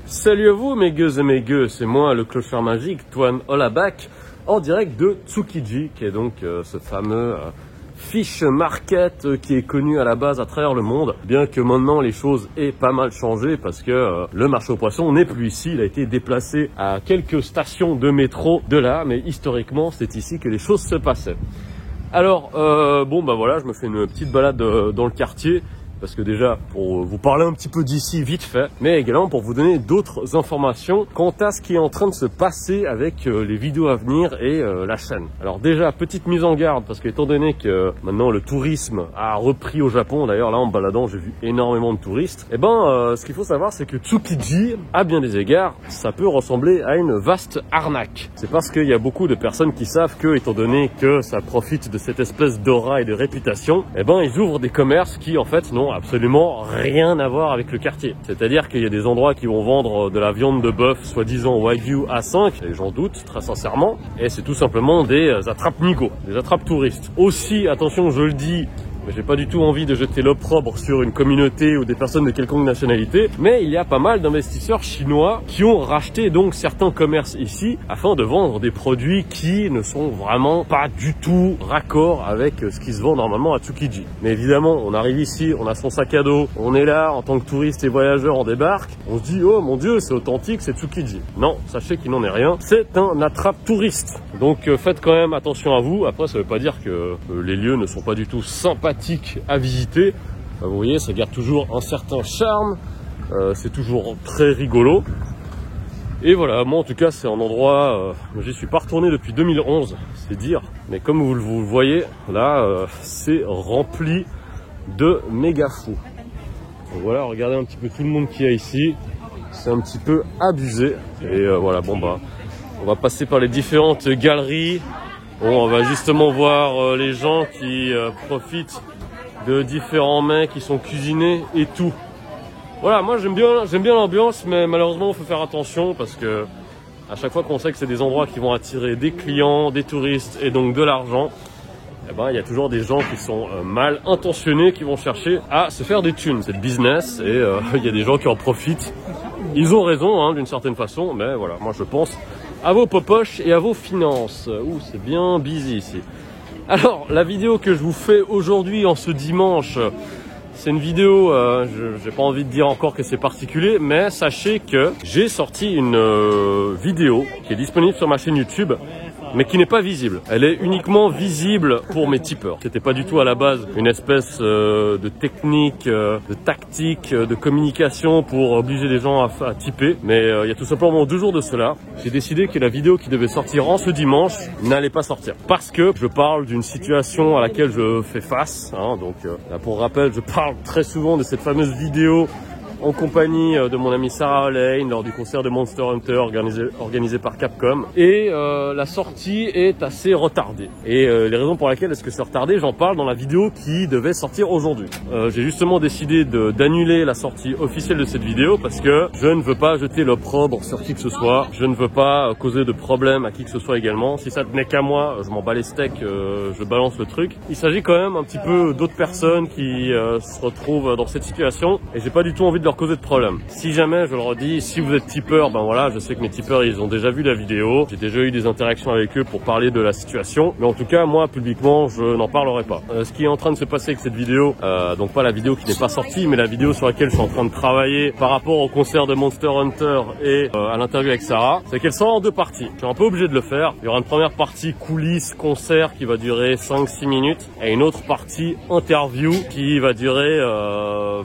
Salut à vous mes gueux et mes gueux, c'est moi le clochard magique, Toine Hollaback, en direct de Tsukiji, qui est donc ce fameux fish market qui est connu à la base à travers le monde, bien que maintenant les choses aient pas mal changé parce que le marché aux poissons n'est plus ici, il a été déplacé à quelques stations de métro de là, mais historiquement c'est ici que les choses se passaient. Alors, bon bah voilà, je me fais une petite balade dans le quartier, parce que déjà, pour vous parler un petit peu d'ici vite fait, mais également pour vous donner d'autres informations quant à ce qui est en train de se passer avec les vidéos à venir et la chaîne. Alors déjà, petite mise en garde, parce qu'étant donné que maintenant le tourisme a repris au Japon, d'ailleurs là en me baladant j'ai vu énormément de touristes, et ce qu'il faut savoir c'est que Tsukiji, à bien des égards, ça peut ressembler à une vaste arnaque. C'est parce qu'il y a beaucoup de personnes qui savent que, étant donné que ça profite de cette espèce d'aura et de réputation, ils ouvrent des commerces qui en fait n'ont absolument rien à voir avec le quartier. C'est-à-dire qu'il y a des endroits qui vont vendre de la viande de bœuf soi-disant Wagyu A5, et j'en doute très sincèrement, et c'est tout simplement des attrape-nigo, des attrape-touristes. Aussi, attention, je le dis, mais j'ai pas du tout envie de jeter l'opprobre sur une communauté ou des personnes de quelconque nationalité, mais il y a pas mal d'investisseurs chinois qui ont racheté donc certains commerces ici afin de vendre des produits qui ne sont vraiment pas du tout raccord avec ce qui se vend normalement à Tsukiji. Mais évidemment, on arrive ici, on a son sac à dos, on est là en tant que touriste et voyageur, on débarque, on se dit oh mon dieu c'est authentique, c'est Tsukiji. Non, sachez qu'il n'en est rien, c'est un attrape-touriste. Donc faites quand même attention à vous. Après ça veut pas dire que les lieux ne sont pas du tout sympathiques à visiter. Vous voyez, ça garde toujours un certain charme, c'est toujours très rigolo. Et voilà, moi en tout cas c'est un endroit, j'y suis pas retourné depuis 2011, c'est dire. Mais comme vous le voyez, là c'est rempli de méga fous. Donc voilà, regardez un petit peu tout le monde qu'il y a ici, c'est un petit peu abusé. Et voilà, bon bah, on va passer par les différentes galeries. Bon, on va justement voir les gens qui profitent de différents mets qui sont cuisinés et tout. Voilà, moi j'aime bien l'ambiance, mais malheureusement il faut faire attention parce que à chaque fois qu'on sait que c'est des endroits qui vont attirer des clients, des touristes et donc de l'argent, il y a toujours des gens qui sont mal intentionnés qui vont chercher à se faire des thunes. C'est le business et il y a des gens qui en profitent. Ils ont raison hein, d'une certaine façon, mais voilà, moi je pense à vos popoches et à vos finances. Ouh, c'est bien busy ici. Alors, la vidéo que je vous fais aujourd'hui en ce dimanche, c'est une vidéo, j'ai pas envie de dire encore que c'est particulier, mais sachez que j'ai sorti une vidéo qui est disponible sur ma chaîne YouTube, mais qui n'est pas visible. Elle est uniquement visible pour mes tipeurs. C'était pas du tout à la base une espèce de technique, de tactique, de communication pour obliger les gens à tiper. Mais il y a tout simplement 2 jours de cela, j'ai décidé que la vidéo qui devait sortir en ce dimanche n'allait pas sortir. Parce que je parle d'une situation à laquelle je fais face. Hein, donc là, pour rappel, je parle très souvent de cette fameuse vidéo en compagnie de mon ami Sarah Lane lors du concert de Monster Hunter organisé par Capcom. Et la sortie est assez retardée. Et les raisons pour lesquelles est-ce que c'est retardé, j'en parle dans la vidéo qui devait sortir aujourd'hui. J'ai justement décidé d'annuler la sortie officielle de cette vidéo parce que je ne veux pas jeter l'opprobre sur qui que ce soit. Je ne veux pas causer de problème à qui que ce soit également. Si ça tenait qu'à moi, je m'en bats les steaks, je balance le truc. Il s'agit quand même un petit peu d'autres personnes qui se retrouvent dans cette situation et j'ai pas du tout envie de leur causer de problème. Si jamais, je le redis, si vous êtes tipeur, voilà, je sais que mes tipeurs, ils ont déjà vu la vidéo. J'ai déjà eu des interactions avec eux pour parler de la situation. Mais en tout cas, moi, publiquement, je n'en parlerai pas. Ce qui est en train de se passer avec cette vidéo, donc pas la vidéo qui n'est pas sortie, mais la vidéo sur laquelle je suis en train de travailler par rapport au concert de Monster Hunter et à l'interview avec Sarah, c'est qu'elle sort en 2 parties. Je suis un peu obligé de le faire. Il y aura une première partie coulisses, concert qui va durer 5-6 minutes et une autre partie interview qui va durer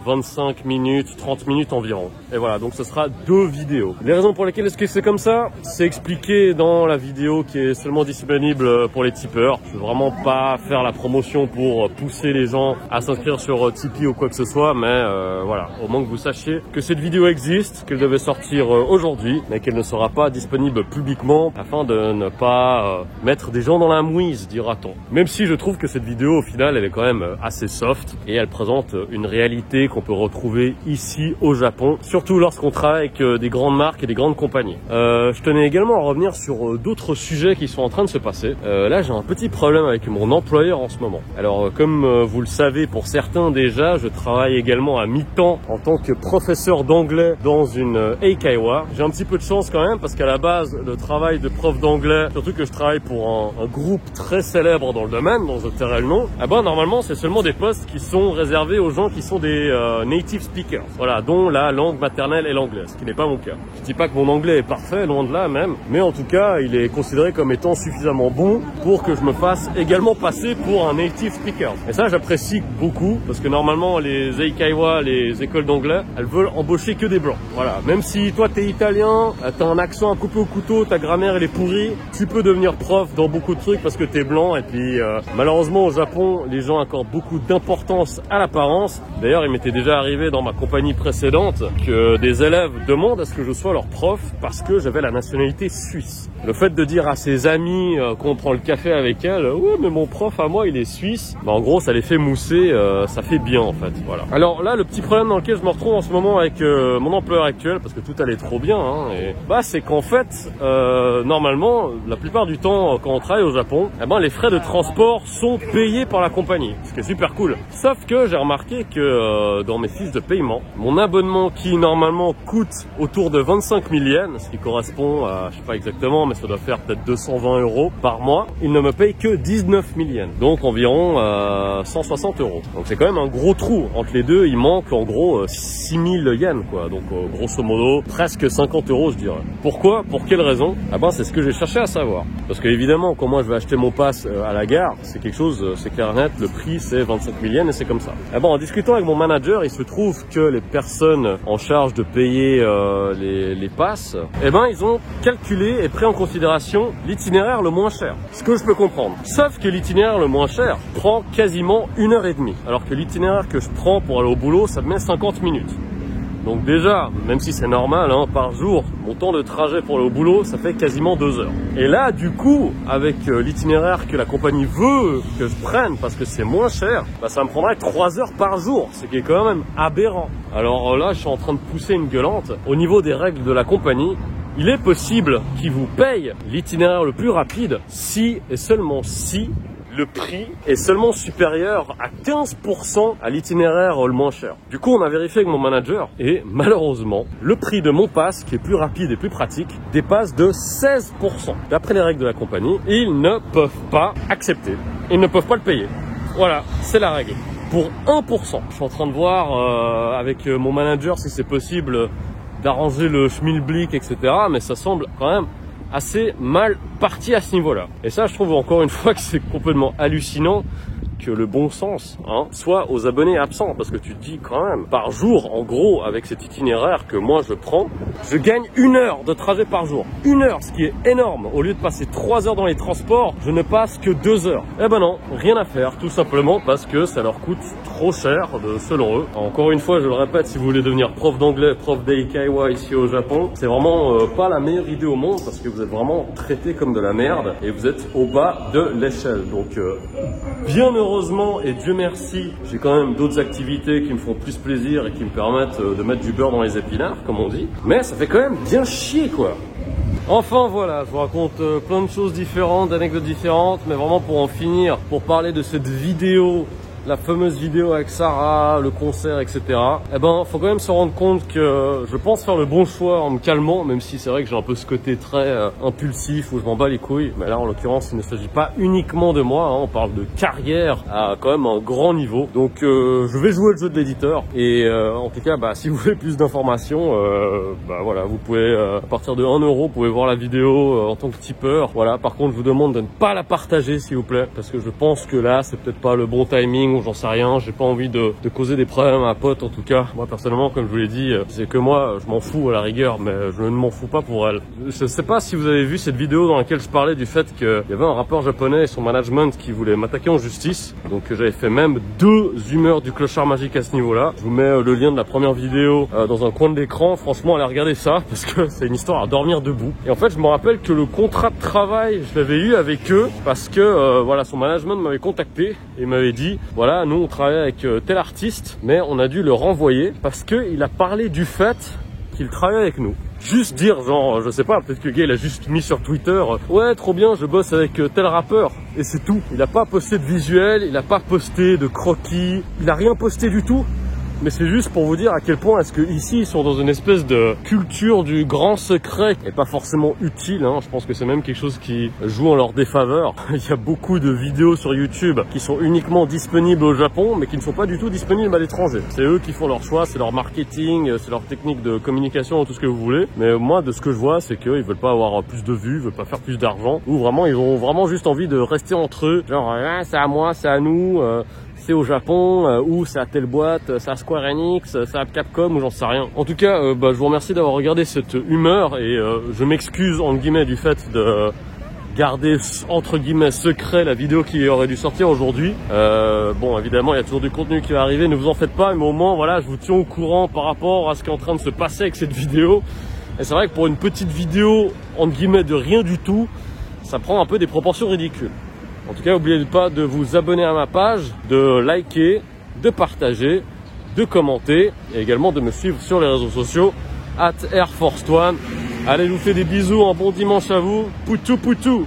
25 minutes, 30 minutes environ. Et voilà, donc ce sera 2 vidéos. Les raisons pour lesquelles est-ce que c'est comme ça, c'est expliqué dans la vidéo qui est seulement disponible pour les tipeurs. Je veux vraiment pas faire la promotion pour pousser les gens à s'inscrire sur Tipeee ou quoi que ce soit, mais voilà, au moins que vous sachiez que cette vidéo existe, qu'elle devait sortir aujourd'hui, mais qu'elle ne sera pas disponible publiquement afin de ne pas mettre des gens dans la mouise, dira-t-on. Même si je trouve que cette vidéo, au final, elle est quand même assez soft et elle présente une réalité qu'on peut retrouver ici ici au Japon, surtout lorsqu'on travaille avec des grandes marques et des grandes compagnies. Je tenais également à revenir sur d'autres sujets qui sont en train de se passer. Là, j'ai un petit problème avec mon employeur en ce moment. Alors, comme vous le savez, pour certains déjà, je travaille également à mi-temps en tant que professeur d'anglais dans une Eikaiwa. J'ai un petit peu de chance quand même parce qu'à la base, le travail de prof d'anglais, surtout que je travaille pour un groupe très célèbre dans le domaine, dont je tairai le nom, eh ben normalement c'est seulement des postes qui sont réservés aux gens qui sont des native speakers, voilà, dont la langue maternelle est l'anglais, ce qui n'est pas mon cas. Je dis pas que mon anglais est parfait, loin de là même, mais en tout cas il est considéré comme étant suffisamment bon pour que je me fasse également passer pour un native speaker. Et ça j'apprécie beaucoup parce que normalement les Eikaiwa, les écoles d'anglais, elles veulent embaucher que des blancs. Voilà, même si toi t'es italien, t'as un accent à couper au couteau, ta grammaire elle est pourrie, tu peux devenir prof dans beaucoup de trucs parce que t'es blanc. Et puis malheureusement au Japon, les gens accordent beaucoup d'importance à l'apparence. D'ailleurs, il m'était déjà arrivé dans ma compagnie précédente que des élèves demandent à ce que je sois leur prof parce que j'avais la nationalité suisse. Le fait de dire à ses amis qu'on prend le café avec elle, ouais mais mon prof à moi il est suisse, bah, en gros ça les fait mousser, ça fait bien en fait. Voilà. Alors là, le petit problème dans lequel je me retrouve en ce moment avec mon employeur actuel, parce que tout allait trop bien, hein, c'est qu'en fait normalement la plupart du temps quand on travaille au Japon, eh ben, les frais de transport sont payés par la compagnie, ce qui est super cool. Sauf que j'ai remarqué que dans mes fiches de paiement, mon abonnement qui normalement coûte autour de 25 000 yens, ce qui correspond à, je sais pas exactement, mais ça doit faire peut-être 220 € par mois, il ne me paye que 19 000 yens, donc environ 160 €. Donc c'est quand même un gros trou. Entre les deux, il manque en gros 6 000 yens, quoi. Donc grosso modo, presque 50 € je dirais. Pourquoi? Pour quelle raison? Ah ben c'est ce que j'ai cherché à savoir. Parce que évidemment, quand moi je vais acheter mon pass à la gare, c'est quelque chose, c'est clair et net, le prix c'est 25 000 yens et c'est comme ça. Ah bon, en discutant avec mon manager, il se trouve que les personnes en charge de payer les passes, eh ben ils ont calculé et pris en considération l'itinéraire le moins cher. Ce que je peux comprendre. Sauf que l'itinéraire le moins cher prend quasiment 1h30, alors que l'itinéraire que je prends pour aller au boulot, ça me met 50 minutes. Donc déjà, même si c'est normal, hein, par jour, mon temps de trajet pour aller au boulot, ça fait quasiment 2 heures. Et là, du coup, avec l'itinéraire que la compagnie veut que je prenne, parce que c'est moins cher, bah, ça me prendrait 3 heures par jour, ce qui est quand même aberrant. Alors là, je suis en train de pousser une gueulante. Au niveau des règles de la compagnie, il est possible qu'ils vous payent l'itinéraire le plus rapide si et seulement si le prix est seulement supérieur à 15% à l'itinéraire le moins cher. Du coup, on a vérifié avec mon manager et malheureusement, le prix de mon pass, qui est plus rapide et plus pratique, dépasse de 16%. D'après les règles de la compagnie, ils ne peuvent pas accepter. Ils ne peuvent pas le payer. Voilà, c'est la règle. Pour 1%. Je suis en train de voir avec mon manager si c'est possible d'arranger le schmilblick, etc. Mais ça semble quand même assez mal parti à ce niveau-là. Et ça, je trouve encore une fois que c'est complètement hallucinant que le bon sens soit aux abonnés absents, parce que tu te dis quand même, par jour, en gros, avec cet itinéraire que moi je prends, je gagne 1 heure de trajet par jour. 1 heure, ce qui est énorme. Au lieu de passer 3 heures dans les transports, je ne passe que 2 heures. Eh ben non, rien à faire, tout simplement parce que ça leur coûte trop cher, selon eux. Encore une fois, je le répète, si vous voulez devenir prof d'anglais, prof d'Eikaiwa ici au Japon, c'est vraiment pas la meilleure idée au monde, parce que vous êtes vraiment traité comme de la merde et vous êtes au bas de l'échelle. Donc, bien heureusement, et Dieu merci, j'ai quand même d'autres activités qui me font plus plaisir et qui me permettent de mettre du beurre dans les épinards, comme on dit. Mais ça fait quand même bien chier, quoi. Enfin voilà, je vous raconte plein de choses différentes, d'anecdotes différentes, mais vraiment pour en finir, pour parler de cette vidéo, la fameuse vidéo avec Sarah, le concert, etc. Eh ben, faut quand même se rendre compte que je pense faire le bon choix en me calmant, même si c'est vrai que j'ai un peu ce côté très impulsif où je m'en bats les couilles. Mais là, en l'occurrence, il ne s'agit pas uniquement de moi, hein, on parle de carrière à quand même un grand niveau. Donc, je vais jouer le jeu de l'éditeur. Et en tout cas, bah, si vous voulez plus d'informations, bah voilà, vous pouvez à partir de 1 €, vous pouvez voir la vidéo en tant que tipeur. Voilà. Par contre, je vous demande de ne pas la partager, s'il vous plaît, parce que je pense que là, c'est peut-être pas le bon timing. J'en sais rien, j'ai pas envie de causer des problèmes à ma pote en tout cas. Moi personnellement, comme je vous l'ai dit, c'est que moi je m'en fous à la rigueur, mais je ne m'en fous pas pour elle. Je sais pas si vous avez vu cette vidéo dans laquelle je parlais du fait qu'il y avait un rappeur japonais et son management qui voulait m'attaquer en justice. Donc j'avais fait même 2 humeurs du clochard magique à ce niveau-là. Je vous mets le lien de la première vidéo dans un coin de l'écran. Franchement, allez regarder ça parce que c'est une histoire à dormir debout. Et en fait, je me rappelle que le contrat de travail, je l'avais eu avec eux parce que voilà, son management m'avait contacté et il m'avait dit, voilà, nous on travaille avec tel artiste, mais on a dû le renvoyer parce qu'il a parlé du fait qu'il travaille avec nous. Juste dire, genre, je sais pas, peut-être que le gars il a juste mis sur Twitter, ouais, trop bien, je bosse avec tel rappeur, et c'est tout. Il a pas posté de visuel, il a pas posté de croquis, il a rien posté du tout. Mais c'est juste pour vous dire à quel point est-ce que ici ils sont dans une espèce de culture du grand secret et pas forcément utile, hein. Je pense que c'est même quelque chose qui joue en leur défaveur. Il y a beaucoup de vidéos sur YouTube qui sont uniquement disponibles au Japon mais qui ne sont pas du tout disponibles à l'étranger. C'est eux qui font leur choix, c'est leur marketing, c'est leur technique de communication, tout ce que vous voulez. Mais moi de ce que je vois c'est qu'ils veulent pas avoir plus de vues, ils veulent pas faire plus d'argent, ou vraiment ils ont vraiment juste envie de rester entre eux. Genre c'est à moi, c'est à nous. C'est au Japon, ou c'est à telle boîte, c'est à Square Enix, c'est à Capcom, ou j'en sais rien. En tout cas, je vous remercie d'avoir regardé cette humeur, et je m'excuse, entre guillemets, du fait de garder, entre guillemets, secret la vidéo qui aurait dû sortir aujourd'hui. Bon, évidemment, il y a toujours du contenu qui va arriver, ne vous en faites pas, mais au moins, voilà, je vous tiens au courant par rapport à ce qui est en train de se passer avec cette vidéo. Et c'est vrai que pour une petite vidéo, entre guillemets, de rien du tout, ça prend un peu des proportions ridicules. En tout cas, n'oubliez pas de vous abonner à ma page, de liker, de partager, de commenter et également de me suivre sur les réseaux sociaux @AirForce1. Allez, je vous fais des bisous, un bon dimanche à vous. Poutou poutou.